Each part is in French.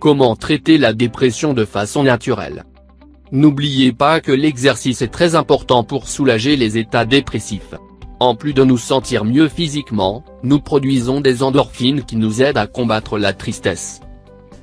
Comment traiter la dépression de façon naturelle? N'oubliez pas que l'exercice est très important pour soulager les états dépressifs. En plus de nous sentir mieux physiquement, nous produisons des endorphines qui nous aident à combattre la tristesse.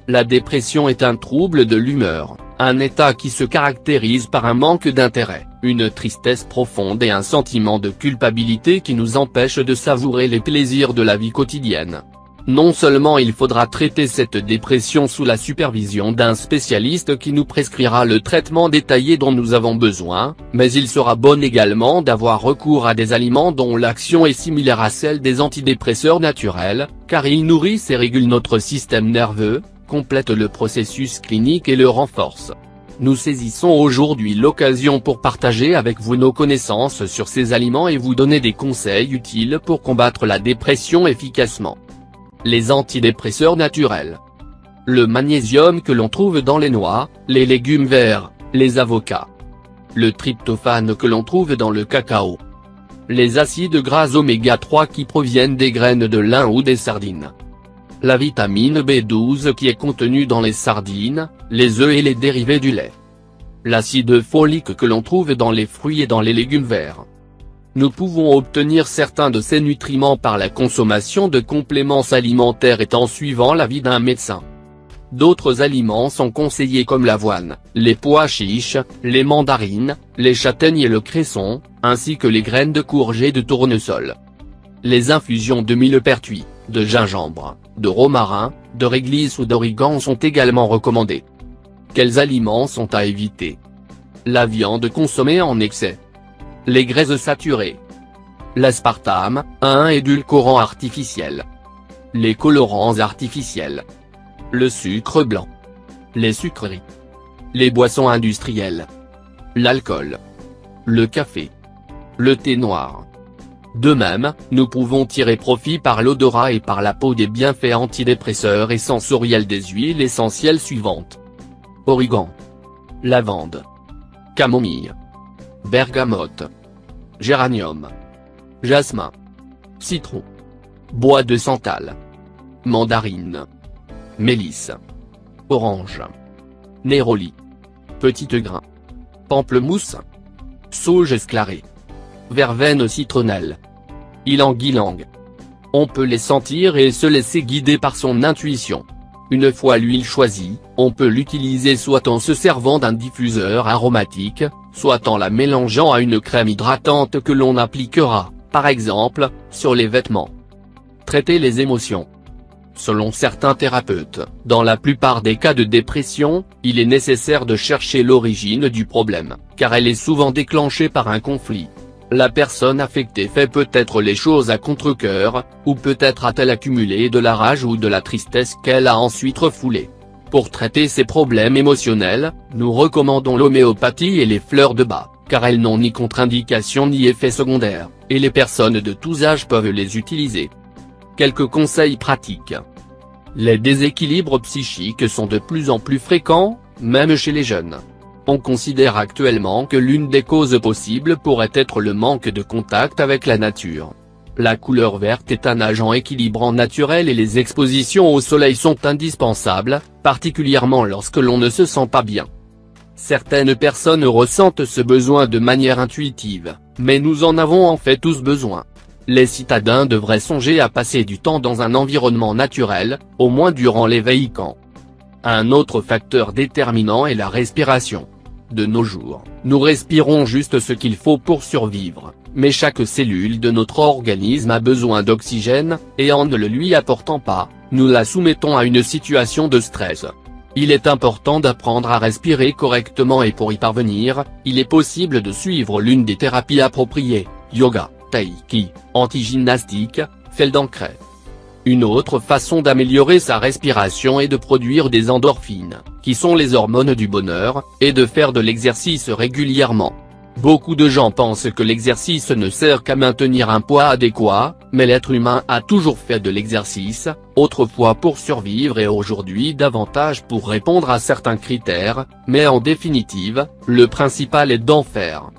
La dépression est un trouble de l'humeur, un état qui se caractérise par un manque d'intérêt, une tristesse profonde et un sentiment de culpabilité qui nous empêche de savourer les plaisirs de la vie quotidienne. Non seulement il faudra traiter cette dépression sous la supervision d'un spécialiste qui nous prescrira le traitement détaillé dont nous avons besoin, mais il sera bon également d'avoir recours à des aliments dont l'action est similaire à celle des antidépresseurs naturels, car ils nourrissent et régulent notre système nerveux, complètent le processus clinique et le renforcent. Nous saisissons aujourd'hui l'occasion pour partager avec vous nos connaissances sur ces aliments et vous donner des conseils utiles pour combattre la dépression efficacement. Les antidépresseurs naturels. Le magnésium que l'on trouve dans les noix, les légumes verts, les avocats. Le tryptophane que l'on trouve dans le cacao. Les acides gras oméga 3 qui proviennent des graines de lin ou des sardines. La vitamine B12 qui est contenue dans les sardines, les œufs et les dérivés du lait. L'acide folique que l'on trouve dans les fruits et dans les légumes verts. Nous pouvons obtenir certains de ces nutriments par la consommation de compléments alimentaires et en suivant l'avis d'un médecin. D'autres aliments sont conseillés comme l'avoine, les pois chiches, les mandarines, les châtaignes et le cresson, ainsi que les graines de courge et de tournesol. Les infusions de millepertuis, de gingembre, de romarin, de réglisse ou d'origan sont également recommandées. Quels aliments sont à éviter? La viande consommée en excès. Les graisses saturées. L'aspartame, un édulcorant artificiel. Les colorants artificiels. Le sucre blanc. Les sucreries. Les boissons industrielles. L'alcool. Le café. Le thé noir. De même, nous pouvons tirer profit par l'odorat et par la peau des bienfaits antidépresseurs et sensoriels des huiles essentielles suivantes. Origan. Lavande. Camomille. Bergamote. Géranium. Jasmin. Citron. Bois de santal. Mandarine. Mélisse. Orange. Néroli. Petite grain. Pamplemousse. Sauge esclarée. Verveine citronnelle. Ylang-ylang. On peut les sentir et se laisser guider par son intuition. Une fois l'huile choisie, on peut l'utiliser soit en se servant d'un diffuseur aromatique, soit en la mélangeant à une crème hydratante que l'on appliquera, par exemple, sur les vêtements. Traiter les émotions. Selon certains thérapeutes, dans la plupart des cas de dépression, il est nécessaire de chercher l'origine du problème, car elle est souvent déclenchée par un conflit. La personne affectée fait peut-être les choses à contre-cœur, ou peut-être a-t-elle accumulé de la rage ou de la tristesse qu'elle a ensuite refoulée. Pour traiter ces problèmes émotionnels, nous recommandons l'homéopathie et les fleurs de bas, car elles n'ont ni contre-indication ni effet secondaire, et les personnes de tous âges peuvent les utiliser. Quelques conseils pratiques. Les déséquilibres psychiques sont de plus en plus fréquents, même chez les jeunes. On considère actuellement que l'une des causes possibles pourrait être le manque de contact avec la nature. La couleur verte est un agent équilibrant naturel et les expositions au soleil sont indispensables, particulièrement lorsque l'on ne se sent pas bien. Certaines personnes ressentent ce besoin de manière intuitive, mais nous en avons en fait tous besoin. Les citadins devraient songer à passer du temps dans un environnement naturel, au moins durant les veilles-camps. Un autre facteur déterminant est la respiration. De nos jours, nous respirons juste ce qu'il faut pour survivre, mais chaque cellule de notre organisme a besoin d'oxygène, et en ne le lui apportant pas, nous la soumettons à une situation de stress. Il est important d'apprendre à respirer correctement et pour y parvenir, il est possible de suivre l'une des thérapies appropriées, yoga, tai chi, anti-gymnastique, Feldenkrais. Une autre façon d'améliorer sa respiration est de produire des endorphines, qui sont les hormones du bonheur, et de faire de l'exercice régulièrement. Beaucoup de gens pensent que l'exercice ne sert qu'à maintenir un poids adéquat, mais l'être humain a toujours fait de l'exercice, autrefois pour survivre et aujourd'hui davantage pour répondre à certains critères, mais en définitive, le principal est d'en faire.